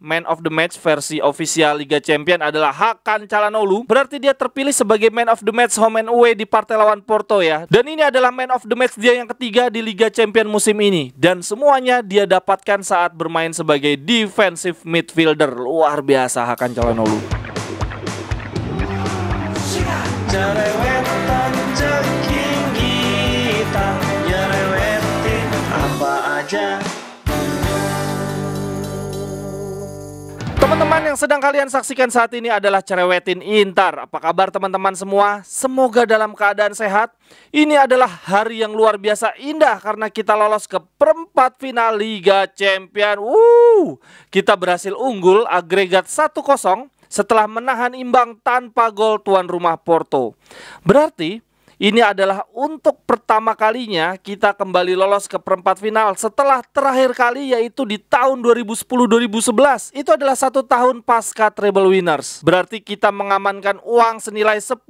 Man of the Match versi official Liga Champion adalah Hakan Çalhanoğlu. Berarti dia terpilih sebagai Man of the Match home and away di partai lawan Porto ya. Dan ini adalah Man of the Match dia yang ketiga di Liga Champion musim ini. Dan semuanya dia dapatkan saat bermain sebagai defensive midfielder. Luar biasa Hakan Çalhanoğlu. Jerewetan ceking kita, nyerewetin apa aja. Teman-teman yang sedang kalian saksikan saat ini adalah Cerewetin Inter. Apa kabar teman-teman semua? Semoga dalam keadaan sehat. Ini adalah hari yang luar biasa indah karena kita lolos ke perempat final Liga Champion. Kita berhasil unggul agregat 1-0 setelah menahan imbang tanpa gol tuan rumah Porto. Berarti ini adalah untuk pertama kalinya kita kembali lolos ke perempat final setelah terakhir kali yaitu di tahun 2010-2011. Itu adalah 1 tahun pasca treble winners. Berarti kita mengamankan uang senilai 10,6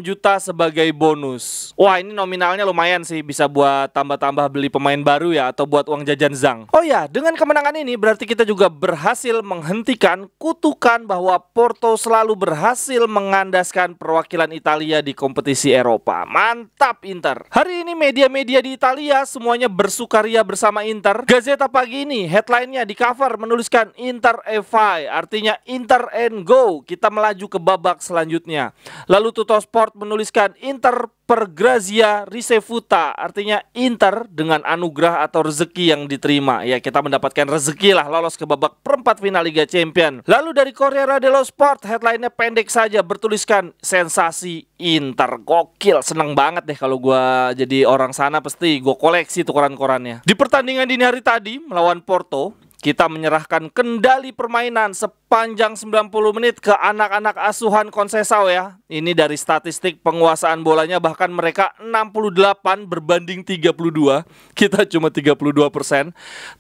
juta sebagai bonus. Wah, ini nominalnya lumayan sih, bisa buat tambah-tambah beli pemain baru ya, atau buat uang jajan Zang. Oh ya, dengan kemenangan ini berarti kita juga berhasil menghentikan kutukan bahwa Porto selalu berhasil mengandaskan perwakilan Italia di kompetisi Eropa. Mantap Inter. Hari ini media-media di Italia semuanya bersukaria bersama Inter. Gazeta pagi ini headline-nya di cover menuliskan Inter EVI, artinya Inter and go, kita melaju ke babak selanjutnya. Lalu Tuttosport menuliskan Inter per grazia ricevuta, artinya Inter dengan anugerah atau rezeki yang diterima. Ya, kita mendapatkan rezeki lah lolos ke babak perempat final Liga Champion. Lalu dari Corriere dello Sport headline-nya pendek saja bertuliskan sensasi Inter. Gokil, seneng banget deh kalau gua jadi orang sana, pasti gua koleksi tuh koran-korannya. Di pertandingan dini hari tadi melawan Porto, kita menyerahkan kendali permainan sepanjang 90 menit ke anak-anak asuhan Conceição ya. Ini dari statistik penguasaan bolanya, bahkan mereka 68 berbanding 32. Kita cuma 32%.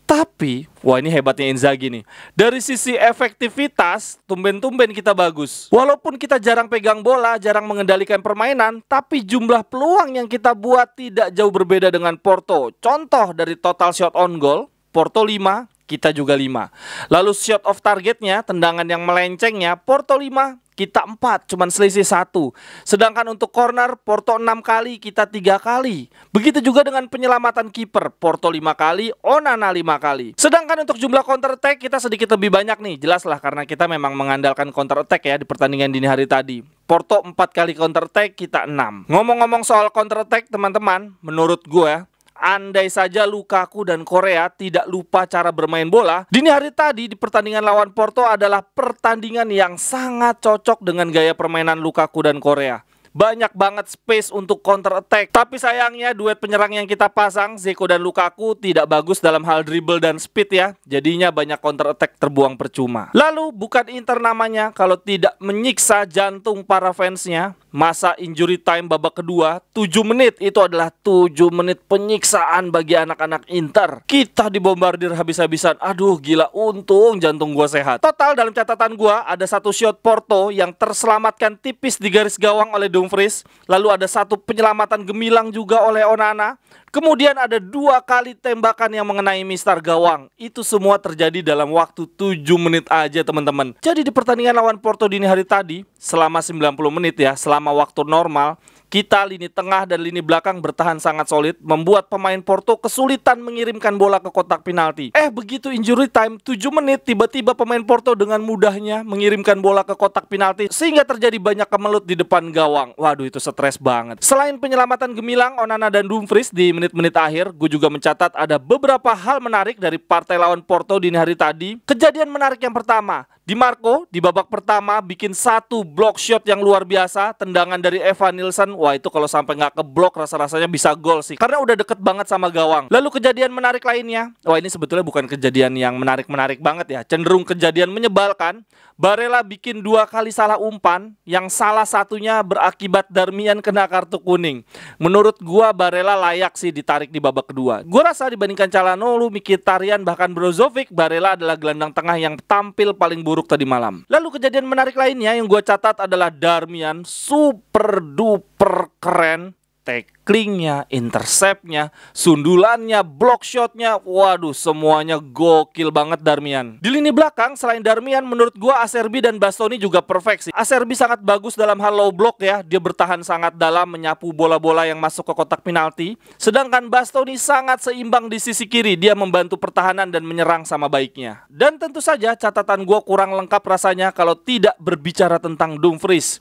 Tapi, wah ini hebatnya Inzaghi nih. Dari sisi efektivitas, tumben-tumben kita bagus. Walaupun kita jarang pegang bola, jarang mengendalikan permainan, tapi jumlah peluang yang kita buat tidak jauh berbeda dengan Porto. Contoh dari total shot on goal, Porto 5, kita juga 5. Lalu shot off targetnya, tendangan yang melencengnya, Porto 5, kita 4, cuman selisih 1. Sedangkan untuk corner, Porto 6 kali, kita 3 kali. Begitu juga dengan penyelamatan kiper, Porto 5 kali, Onana 5 kali. Sedangkan untuk jumlah counter attack kita sedikit lebih banyak nih. Jelas lah karena kita memang mengandalkan counter attack ya di pertandingan dini hari tadi. Porto 4 kali counter attack, kita 6. Ngomong-ngomong soal counter attack teman-teman, menurut gue, andai saja Lukaku dan Korea tidak lupa cara bermain bola, dini hari tadi di pertandingan lawan Porto adalah pertandingan yang sangat cocok dengan gaya permainan Lukaku dan Korea. Banyak banget space untuk counter attack. Tapi sayangnya duet penyerang yang kita pasang, Dzeko dan Lukaku, tidak bagus dalam hal dribble dan speed ya. Jadinya banyak counter attack terbuang percuma. Lalu bukan Inter namanya kalau tidak menyiksa jantung para fansnya. Masa injury time babak kedua 7 menit, itu adalah 7 menit penyiksaan bagi anak-anak Inter. Kita dibombardir habis-habisan. Aduh gila, untung jantung gua sehat. Total dalam catatan gua ada 1 shot Porto yang terselamatkan tipis di garis gawang oleh Dumfries. Lalu ada 1 penyelamatan gemilang juga oleh Onana. Kemudian ada 2 kali tembakan yang mengenai mistar gawang. Itu semua terjadi dalam waktu 7 menit aja teman-teman. Jadi di pertandingan lawan Porto dini hari tadi, selama 90 menit ya, selama waktu normal, kita lini tengah dan lini belakang bertahan sangat solid, membuat pemain Porto kesulitan mengirimkan bola ke kotak penalti. Begitu injury time 7 menit, tiba-tiba pemain Porto dengan mudahnya mengirimkan bola ke kotak penalti, sehingga terjadi banyak kemelut di depan gawang. Waduh, itu stres banget. Selain penyelamatan gemilang Onana dan Dumfries di menit-menit akhir, gue juga mencatat ada beberapa hal menarik dari partai lawan Porto dini hari tadi. Kejadian menarik yang pertama, Di Marco di babak pertama bikin 1 block shot yang luar biasa, tendangan dari Evan Nilsson. Wah, itu kalau sampai nggak keblok rasa-rasanya bisa gol sih, karena udah deket banget sama gawang. Lalu kejadian menarik lainnya, wah ini sebetulnya bukan kejadian yang menarik-menarik banget ya, cenderung kejadian menyebalkan. Barella bikin 2 kali salah umpan, yang salah satunya berakibat Darmian kena kartu kuning. Menurut gua Barella layak sih ditarik di babak kedua. Gua rasa dibandingkan Çalhanoğlu, Mkhitaryan, bahkan Brozovic, Barella adalah gelandang tengah yang tampil paling buruk tadi malam. Lalu kejadian menarik lainnya yang gua catat adalah Darmian super duper keren tacklingnya, interceptnya, sundulannya, block shotnya, waduh semuanya gokil banget Darmian. Di lini belakang selain Darmian, menurut gua Acerbi dan Bastoni juga perfect sih. Acerbi sangat bagus dalam hal low block ya, dia bertahan sangat dalam menyapu bola-bola yang masuk ke kotak penalti. Sedangkan Bastoni sangat seimbang di sisi kiri, dia membantu pertahanan dan menyerang sama baiknya. Dan tentu saja catatan gua kurang lengkap rasanya kalau tidak berbicara tentang Dumfries.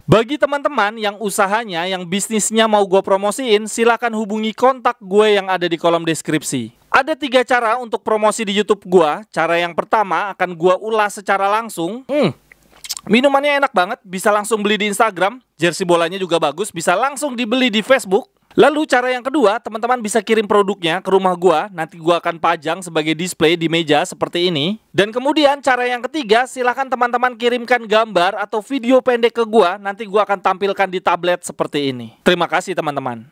Bagi teman-teman yang usahanya, yang bisnisnya mau gue promosiin, silakan hubungi kontak gue yang ada di kolom deskripsi. Ada 3 cara untuk promosi di YouTube gue. Cara yang pertama akan gue ulas secara langsung. Minumannya enak banget, bisa langsung beli di Instagram. Jersey bolanya juga bagus, bisa langsung dibeli di Facebook. Lalu cara yang kedua, teman-teman bisa kirim produknya ke rumah gua. Nanti gua akan pajang sebagai display di meja seperti ini. Dan kemudian cara yang ketiga, silahkan teman-teman kirimkan gambar atau video pendek ke gua. Nanti gua akan tampilkan di tablet seperti ini. Terima kasih teman-teman.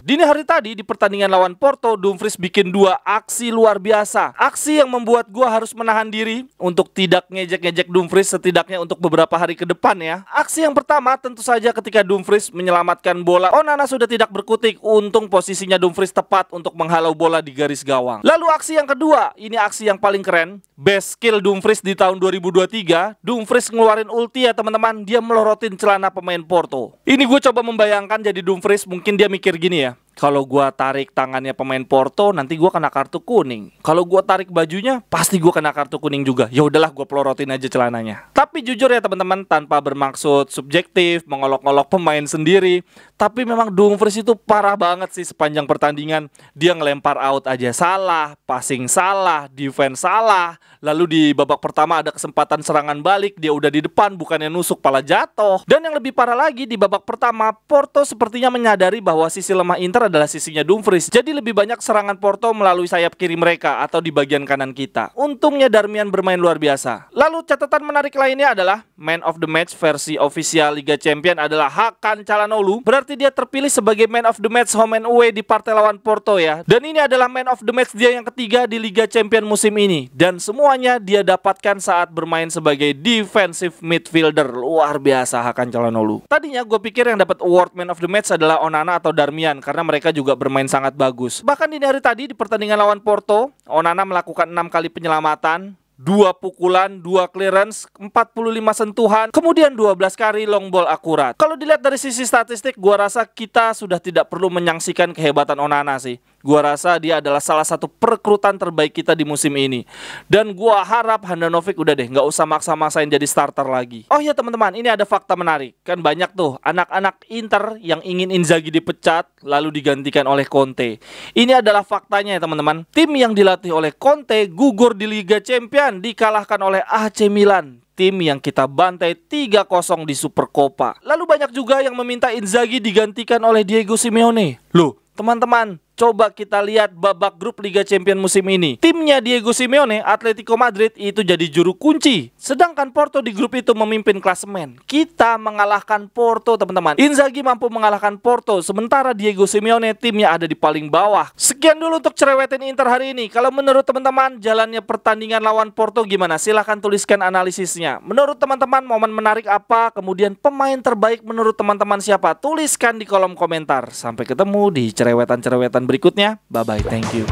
Dini hari tadi di pertandingan lawan Porto, Dumfries bikin 2 aksi luar biasa. Aksi yang membuat gua harus menahan diri untuk tidak ngejek-ngejek Dumfries setidaknya untuk beberapa hari ke depan ya. Aksi yang pertama tentu saja ketika Dumfries menyelamatkan bola. Onana sudah tidak berkutik, untung posisinya Dumfries tepat untuk menghalau bola di garis gawang. Lalu aksi yang kedua, ini aksi yang paling keren. Best skill Dumfries di tahun 2023. Dumfries ngeluarin ulti ya teman-teman, dia melorotin celana pemain Porto. Ini gue coba membayangkan jadi Dumfries, mungkin dia mikir gini ya. Kalau gua tarik tangannya pemain Porto, nanti gua kena kartu kuning. Kalau gua tarik bajunya, pasti gua kena kartu kuning juga. Ya udahlah, gua pelorotin aja celananya. Tapi jujur ya teman-teman, tanpa bermaksud subjektif, mengolok-olok pemain sendiri, tapi memang Dumfries itu parah banget sih sepanjang pertandingan. Dia ngelempar out aja salah, passing salah, defense salah. Lalu di babak pertama ada kesempatan serangan balik, dia udah di depan, bukannya nusuk pala jatuh. Dan yang lebih parah lagi, di babak pertama Porto sepertinya menyadari bahwa sisi lemah Inter adalah sisinya Dumfries. Jadi lebih banyak serangan Porto melalui sayap kiri mereka atau di bagian kanan kita. Untungnya Darmian bermain luar biasa. Lalu catatan menarik lainnya adalah Man of the Match versi official Liga Champions adalah Hakan Çalhanoğlu. Berarti dia terpilih sebagai Man of the Match home and away di partai lawan Porto ya. Dan ini adalah Man of the Match dia yang ketiga di Liga Champions musim ini. Dan semuanya dia dapatkan saat bermain sebagai defensive midfielder. Luar biasa Hakan Çalhanoğlu. Tadinya gue pikir yang dapat award Man of the Match adalah Onana atau Darmian karena mereka juga bermain sangat bagus. Bahkan di hari tadi di pertandingan lawan Porto, Onana melakukan 6 kali penyelamatan, 2 pukulan, 2 clearance, 45 sentuhan, kemudian 12 kali long ball akurat. Kalau dilihat dari sisi statistik, gua rasa kita sudah tidak perlu menyaksikan kehebatan Onana sih. Gua rasa dia adalah salah satu perekrutan terbaik kita di musim ini. Dan gua harap Handanovic udah deh, nggak usah maksa-maksain jadi starter lagi. Oh ya teman-teman, ini ada fakta menarik. Kan banyak tuh anak-anak Inter yang ingin Inzaghi dipecat lalu digantikan oleh Conte. Ini adalah faktanya ya teman-teman. Tim yang dilatih oleh Conte gugur di Liga Champions, dikalahkan oleh AC Milan. Tim yang kita bantai 3-0 di Supercoppa. Lalu banyak juga yang meminta Inzaghi digantikan oleh Diego Simeone. Loh, teman-teman, coba kita lihat babak grup Liga Champions musim ini. Timnya Diego Simeone, Atletico Madrid, itu jadi juru kunci. Sedangkan Porto di grup itu memimpin klasemen. Kita mengalahkan Porto, teman-teman. Inzaghi mampu mengalahkan Porto, sementara Diego Simeone timnya ada di paling bawah. Sekian dulu untuk cerewetin Inter hari ini. Kalau menurut teman-teman, jalannya pertandingan lawan Porto gimana? Silahkan tuliskan analisisnya. Menurut teman-teman, momen menarik apa? Kemudian pemain terbaik menurut teman-teman siapa? Tuliskan di kolom komentar. Sampai ketemu di cerewetan-cerewetan berikutnya. Bye bye, thank you.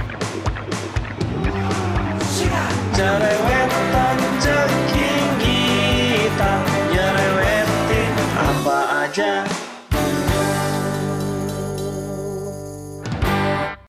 Cerewetan